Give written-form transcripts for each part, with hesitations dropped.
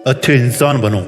अच्छे इंसान बनो।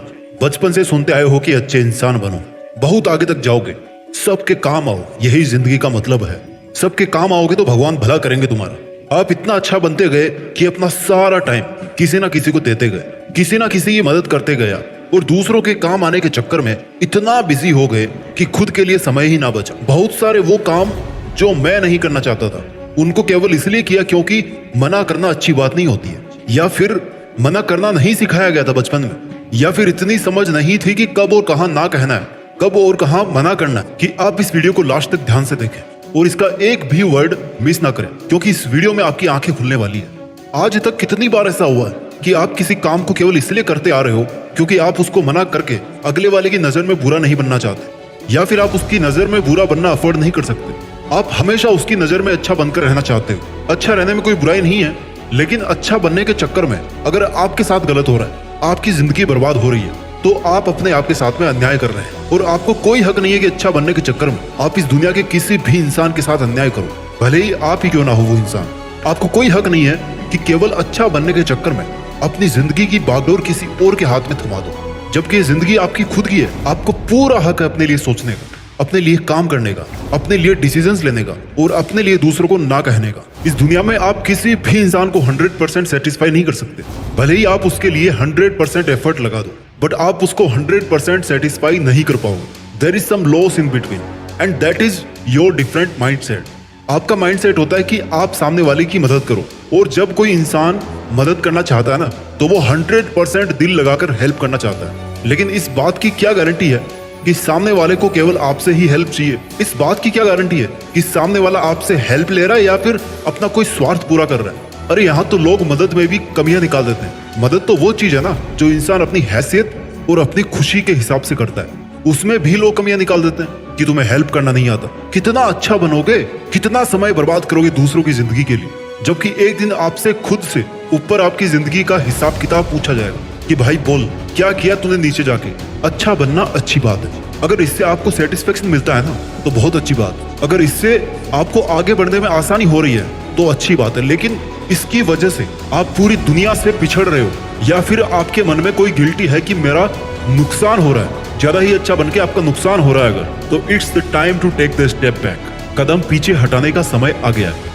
बचपन से सुनते आए हो कि अच्छे इंसान बनो, बहुत आगे तक जाओगे, सबके काम आओ, यही जिंदगी का मतलब है। सबके काम आओगे तो भगवान भला करेंगे तुम्हारा। आप इतना अच्छा बनते गए कि अपना सारा टाइम किसी ना किसी को देते गए, किसी ना किसी की मदद करते गया, और दूसरों के काम आने के चक्कर में इतना बिजी हो गए कि खुद के लिए समय ही ना बचा। बहुत सारे वो काम जो मैं नहीं करना चाहता था, उनको केवल इसलिए किया क्योंकि मना करना अच्छी बात नहीं होती है, या फिर मना करना नहीं सिखाया गया था बचपन में, या फिर इतनी समझ नहीं थी कि कब और कहां ना कहना है, कब और कहां मना करना है। कि आप इस वीडियो को लास्ट तक ध्यान से देखें और इसका एक भी वर्ड मिस ना करें, क्योंकि इस वीडियो में आपकी आंखें खुलने वाली है। आज तक कितनी बार ऐसा हुआ है कि आप किसी काम को केवल इसलिए करते आ रहे हो क्योंकि आप उसको मना करके अगले वाले की नजर में बुरा नहीं बनना चाहते, या फिर आप उसकी नजर में बुरा बनना अफोर्ड नहीं कर सकते। आप हमेशा उसकी नजर में अच्छा बनकर रहना चाहते हो। अच्छा रहने में कोई बुराई नहीं है, लेकिन अच्छा बनने के चक्कर में अगर आपके साथ गलत हो रहा है, आपकी जिंदगी बर्बाद हो रही है, तो आप अपने आप के साथ में अन्याय कर रहे हैं। और आपको कोई हक नहीं है कि अच्छा बनने के चक्कर में आप इस दुनिया के किसी भी इंसान के साथ अन्याय करो, भले ही आप ही क्यों ना हो वो इंसान। आपको कोई हक नहीं है कि केवल अच्छा बनने के चक्कर में अपनी जिंदगी की बागडोर किसी और के हाथ में थमा दो, जबकि जिंदगी आपकी खुद की है। आपको पूरा हक है अपने लिए सोचने का, अपने लिए काम करने का, अपने लिए डिसीजंस लेने का, और अपने लिए दूसरों को ना कहने का। इस दुनिया में आप किसी भी इंसान को 100% सेटिस्फाई नहीं कर सकते, भले ही आप उसके लिए 100% एफर्ट लगा दो, बट आप उसको 100% सेटिस्फाई नहीं कर पाओगे। There is some loss in between, and that is your different mindset. आपका माइंडसेट होता है कि आप सामने वाले की मदद करो, और जब कोई इंसान मदद करना चाहता है ना, तो वो 100% दिल लगाकर हेल्प करना चाहता है। लेकिन इस बात की क्या गारंटी है कि सामने वाले को केवल आपसे ही हेल्प चाहिए? इस बात की क्या गारंटी है कि सामने वाला आपसे हेल्प ले रहा है या फिर अपना कोई स्वार्थ पूरा कर रहा है? अरे यहाँ तो लोग मदद में भी कमियां निकाल देते हैं। मदद तो वो चीज है ना जो इंसान अपनी हैसियत और अपनी खुशी के हिसाब से करता है, उसमें भी लोग कमियां निकाल देते हैं कि तुम्हें हेल्प करना नहीं आता। कितना अच्छा बनोगे, कितना समय बर्बाद करोगे दूसरों की जिंदगी के लिए, जबकि एक दिन आपसे खुद से ऊपर आपकी जिंदगी का हिसाब किताब पूछा जाएगा कि भाई बोल क्या किया तूने नीचे जाके। अच्छा बनना अच्छी बात है, अगर इससे आपको सेटिस्फेक्शन मिलता है ना तो बहुत अच्छी बात। अगर इससे आपको आगे बढ़ने में आसानी हो रही है तो अच्छी बात है, लेकिन इसकी वजह से आप पूरी दुनिया से पिछड़ रहे हो, या फिर आपके मन में कोई गिल्टी है कि मेरा नुकसान हो रहा है, ज्यादा ही अच्छा बनके आपका नुकसान हो रहा है अगर, तो it's the time to take the step back. कदम पीछे हटाने का समय आ गया है।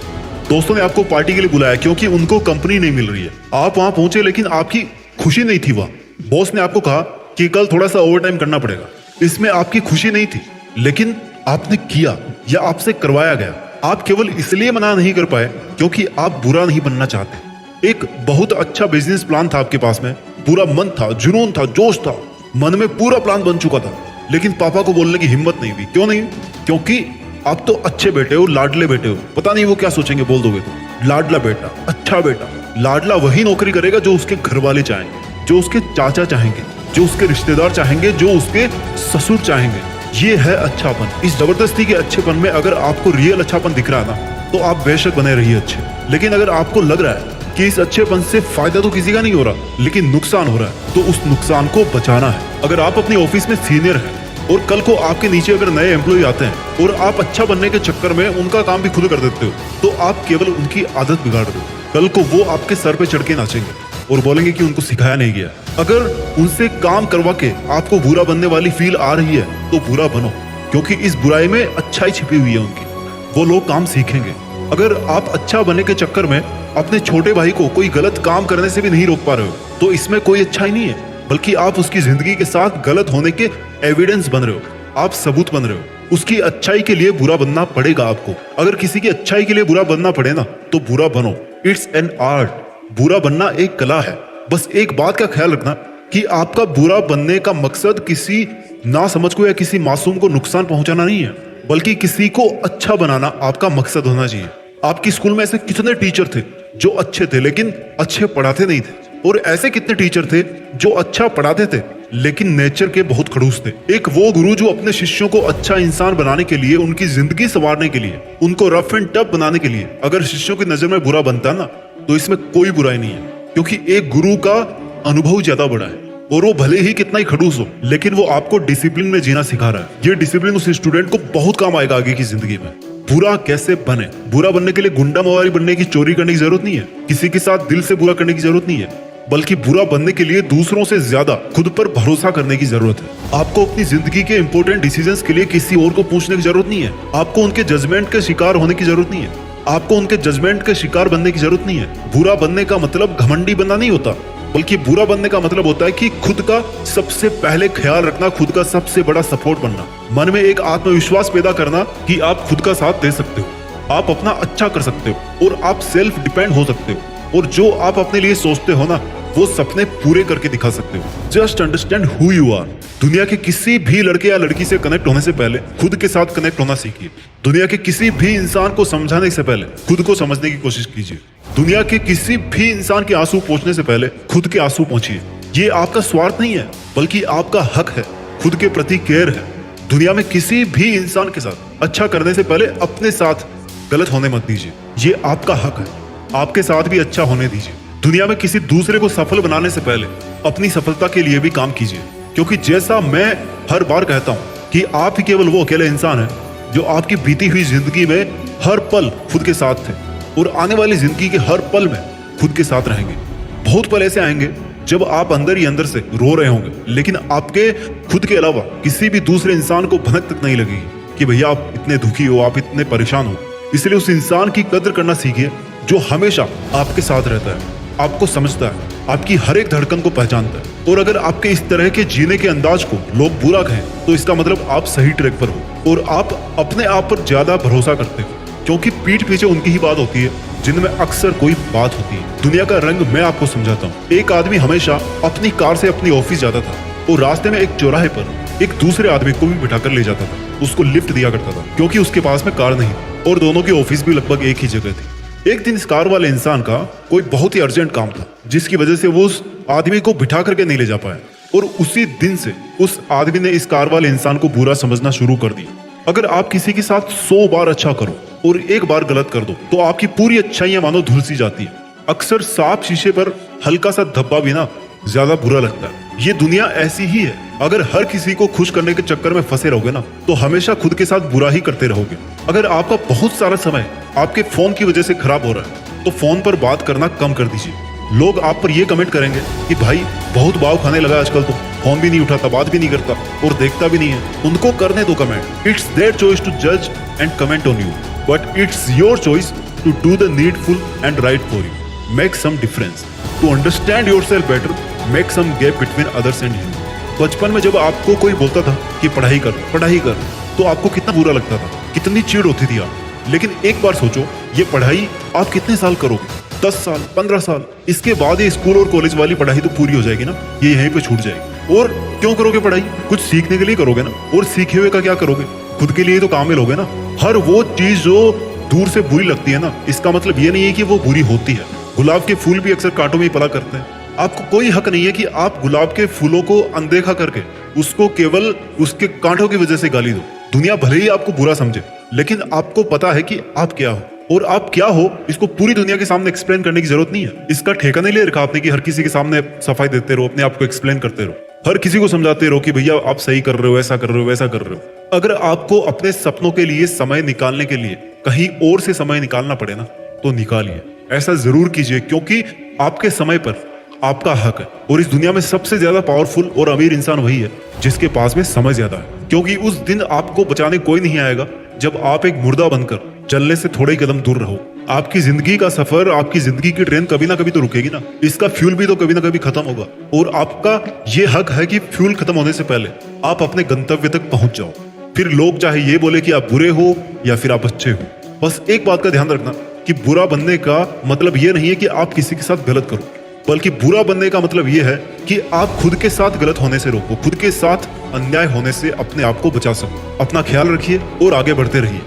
दोस्तों ने आपको पार्टी के लिए बुलाया क्योंकि उनको कंपनी नहीं मिल रही है। आप वहां पहुंचे लेकिन आपकी खुशी नहीं थी वहां। बॉस ने आपको कहा कि कल थोड़ा सा ओवर टाइम करना पड़ेगा, इसमें आपकी खुशी नहीं थी, लेकिन आपने किया या आपसे करवाया गया। आप केवल इसलिए मना नहीं कर पाए क्योंकि आप बुरा नहीं बनना चाहते। एक बहुत अच्छा बिजनेस प्लान था आपके पास में, पूरा मन था, जुनून था, जोश था, मन में पूरा प्लान बन चुका था, लेकिन पापा को बोलने की हिम्मत नहीं हुई। क्यों नहीं? क्योंकि आप तो अच्छे बेटे हो, लाडले बेटे हो। पता नहीं वो क्या सोचेंगे बोल दोगे तो। लाडला बेटा, अच्छा बेटा। लाडला वही नौकरी करेगा जो उसके घर वाले चाहेंगे, जो उसके चाचा चाहेंगे, जो उसके रिश्तेदार चाहेंगे, जो उसके ससुर चाहेंगे। ये है अच्छापन। इस जबरदस्ती के अच्छेपन में अगर आपको रियल अच्छापन दिख रहा है ना, तो आप बेशक बने रहिए अच्छे। लेकिन अगर आपको लग रहा है कि इस अच्छेपन से फायदा तो किसी का नहीं हो रहा, लेकिन नुकसान हो रहा है, तो उस नुकसान को बचाना है। अगर आप अपनी ऑफिस में सीनियर हैं और कल को आपके नीचे अगर नए एम्प्लॉय आते हैं और आप अच्छा बनने के चक्कर में उनका काम भी खुद कर देते हो, तो आप केवल उनकी आदत बिगाड़ दो। कल को वो आपके सर पे चढ़ के नाचेंगे और बोलेंगे कि उनको सिखाया नहीं गया। अगर उनसे काम करवा के आपको बुरा बनने वाली फील आ रही है तो बुरा बनो, क्योंकि इस बुराई में अच्छाई छिपी हुई है उनकी। वो लोग काम सीखेंगे। अगर आप अच्छा बनने के चक्कर में अपने छोटे भाई को कोई गलत काम करने से भी नहीं रोक पा रहे हो, तो इसमें कोई अच्छाई नहीं है, बल्कि आप उसकी जिंदगी के साथ गलत होने के एविडेंस बन रहे हो। आप सबूत बन रहे हो। उसकी अच्छाई के लिए बुरा बनना पड़ेगा आपको। अगर किसी की अच्छाई के लिए बुरा बनना पड़े ना, तो बुरा बनो। It's an art. बुरा बनना एक कला है। बस एक बात का ख्याल रखना कि आपका बुरा बनने का मकसद किसी ना समझ को या किसी मासूम को नुकसान पहुंचाना नहीं है, बल्कि किसी को अच्छा बनाना आपका मकसद होना चाहिए। आपकी स्कूल में ऐसे कितने टीचर थे जो अच्छे थे लेकिन अच्छे पढ़ाते नहीं थे, और ऐसे कितने टीचर थे जो अच्छा पढ़ाते थे लेकिन नेचर के बहुत खड़ूस थे। एक वो गुरु जो अपने शिष्यों को अच्छा इंसान बनाने के लिए, उनकी जिंदगी संवारने के लिए, उनको रफ एंड टफ बनाने के लिए अगर शिष्यों की नजर में बुरा बनता ना, तो इसमें कोई बुराई नहीं है, क्योंकि एक गुरु का अनुभव ज्यादा बड़ा है, और वो भले ही कितना ही खड़ूस हो, लेकिन वो आपको डिसिप्लिन में जीना सिखा रहा है। ये डिसिप्लिन उस स्टूडेंट को बहुत काम आएगा आगे की जिंदगी में। बुरा कैसे बने? बुरा बनने के लिए गुंडा मवाली बनने की, चोरी करने की जरूरत नहीं है, किसी के साथ दिल से बुरा करने की जरूरत नहीं है। बल्कि बुरा बनने के लिए दूसरों से ज्यादा खुद पर भरोसा करने की जरूरत है। आपको अपनी जिंदगी के इंपॉर्टेंट डिसीजंस के लिए किसी और को पूछने की जरूरत नहीं है। आपको उनके जजमेंट के शिकार होने की जरूरत नहीं है। आपको उनके जजमेंट के शिकार बनने की जरूरत नहीं है। बुरा बनने का मतलब घमंडी बनना नहीं होता, बल्कि बुरा बनने का मतलब होता है कि खुद का सबसे पहले ख्याल रखना, खुद का सबसे बड़ा सपोर्ट बनना, मन में एक आत्मविश्वास पैदा करना कि आप खुद का साथ दे सकते हो, आप अपना अच्छा कर सकते हो और आप सेल्फ डिपेंड हो सकते हो और जो आप अपने लिए सोचते हो ना वो सपने पूरे करके दिखा सकते हो। Just understand who you are. दुनिया के किसी भी लड़के या लड़की से कनेक्ट होने से पहले खुद के साथ कनेक्ट होना सीखिए। दुनिया के किसी भी इंसान को समझाने से पहले खुद को समझने की कोशिश कीजिए। दुनिया के किसी भी इंसान के आंसू पोंछने से पहले खुद के आंसू पोंछिए। ये आपका स्वार्थ नहीं है, बल्कि आपका हक है, खुद के प्रति केयर है। दुनिया में किसी भी इंसान के साथ अच्छा करने से पहले अपने साथ गलत होने मत दीजिए। ये आपका हक है, आपके साथ भी अच्छा होने दीजिए। दुनिया में किसी दूसरे को सफल बनाने से पहले अपनी सफलता के लिए भी काम कीजिए, क्योंकि जैसा मैं हर बार कहता हूं कि आप ही केवल वो अकेले इंसान हैं जो आपकी बीती हुई जिंदगी में हर पल खुद के साथ थे और आने वाली जिंदगी के हर पल में खुद के साथ रहेंगे। बहुत पल ऐसे आएंगे जब आप अंदर ही अंदर से रो रहे होंगे, लेकिन आपके खुद के अलावा किसी भी दूसरे इंसान को भनक तक नहीं लगेगी कि भैया आप इतने दुखी हो, आप इतने परेशान हो। इसलिए उस इंसान की कदर करना सीखिए जो हमेशा आपके साथ रहता है, आपको समझता है, आपकी हर एक धड़कन को पहचानता है। और अगर आपके इस तरह के जीने के अंदाज को लोग बुरा कहें तो इसका मतलब आप सही ट्रैक पर हो और आप अपने आप पर ज्यादा भरोसा करते हो, क्योंकि पीठ पीछे उनकी ही बात होती है जिनमें अक्सर कोई बात होती है। दुनिया का रंग मैं आपको समझाता हूँ। एक आदमी हमेशा अपनी कार से अपनी ऑफिस जाता था और रास्ते में एक चौराहे पर एक दूसरे आदमी को भी बिठाकर ले जाता था, उसको लिफ्ट दिया करता था, क्योंकि उसके पास में कार नहीं और दोनों की ऑफिस भी लगभग एक ही जगह थी। एक दिन इस कार वाले इंसान का कोई बहुत ही अर्जेंट काम था, जिसकी वजह से वो उस आदमी को बिठा करके नहीं ले जा पाया और उसी दिन से उस आदमी ने इस कार वाले इंसान को बुरा समझना शुरू कर दिया। अगर आप किसी के साथ 100 बार अच्छा करो और एक बार गलत कर दो तो आपकी पूरी अच्छाइयां मानो धुल सी जाती है। अक्सर साफ शीशे पर हल्का सा धब्बा भी ना ज्यादा बुरा लगता है। ये दुनिया ऐसी ही है। अगर हर किसी को खुश करने के चक्कर में फंसे रहोगे ना तो हमेशा खुद के साथ बुरा ही करते रहोगे। अगर आपका बहुत सारा समय आपके फोन की वजह से खराब हो रहा है तो फोन पर बात करना कम कर दीजिए। लोग आप पर ये कमेंट करेंगे कि भाई बहुत भाव खाने लगा आजकल, तो फोन भी नहीं उठाता, बात भी नहीं करता और देखता भी नहीं है। उनको करने दो comment. It's their choice to जज and comment on you, but it's your choice to do the needful and right for you. Make some difference to understand yourself better, make some gap between others and you. बचपन में जब आपको कोई बोलता था कि पढ़ाई कर, तो आपको कितना बुरा लगता था, कितनी चिढ़ होती थी आप। लेकिन एक बार सोचो, ये पढ़ाई आप कितने साल करोगे? 10 साल, 15 साल। इसके बाद ये स्कूल और कॉलेज वाली पढ़ाई तो पूरी हो जाएगी ना, ये यहीं पे छूट जाएगी। और क्यों करोगे पढ़ाई? कुछ सीखने के लिए करोगे ना, और सीखे हुए का क्या करोगे? खुद के लिए तो काम में लोगे ना। हर वो चीज जो दूर से बुरी लगती है ना, इसका मतलब ये नहीं है कि वो बुरी होती है। गुलाब के फूल भी अक्सर कांटों में ही पला करते हैं। आपको कोई हक नहीं है कि आप गुलाब के फूलों को अनदेखा करके उसको केवल उसके कांटों की वजह से गाली दो। दुनिया भले ही आपको बुरा समझे, लेकिन आपको पता है कि आप क्या हो, और आप क्या हो इसको पूरी दुनिया के सामने एक्सप्लेन करने की जरूरत नहीं है। इसका ठेका नहीं ले रखा आपने कि हर किसी के सामने सफाई देते रहो, अपने आप को एक्सप्लेन करते रहो, हर किसी को समझाते रहो कि भैया आप सही कर रहे हो, ऐसा कर रहे हो, वैसा कर रहे हो। अगर आपको अपने सपनों के लिए समय निकालने के लिए कहीं और से समय निकालना पड़े ना तो निकालिए। ऐसा जरूर कीजिए, क्योंकि आपके समय पर आपका हक है। और इस दुनिया में सबसे ज्यादा पावरफुल और अमीर इंसान वही है जिसके पास में समय ज्यादा है, क्योंकि उस दिन आपको बचाने कोई नहीं आएगा जब आप एक मुर्दा बनकर चलने से थोड़े ही कदम दूर रहो। आपकी जिंदगी का सफर, आपकी जिंदगी की ट्रेन कभी ना कभी तो रुकेगी ना, इसका फ्यूल भी तो कभी ना कभी खत्म होगा। और आपका ये हक है कि फ्यूल खत्म होने से पहले आप अपने गंतव्य तक पहुंच जाओ। फिर लोग चाहे ये बोले कि आप बुरे हो या फिर आप अच्छे हो, बस एक बात का ध्यान रखना कि बुरा बनने का मतलब ये नहीं है कि आप किसी के साथ गलत करो, बल्कि बुरा बनने का मतलब ये है कि आप खुद के साथ गलत होने से रोको, खुद के साथ अन्याय होने से अपने आप को बचा सको। अपना ख्याल रखिए और आगे बढ़ते रहिए।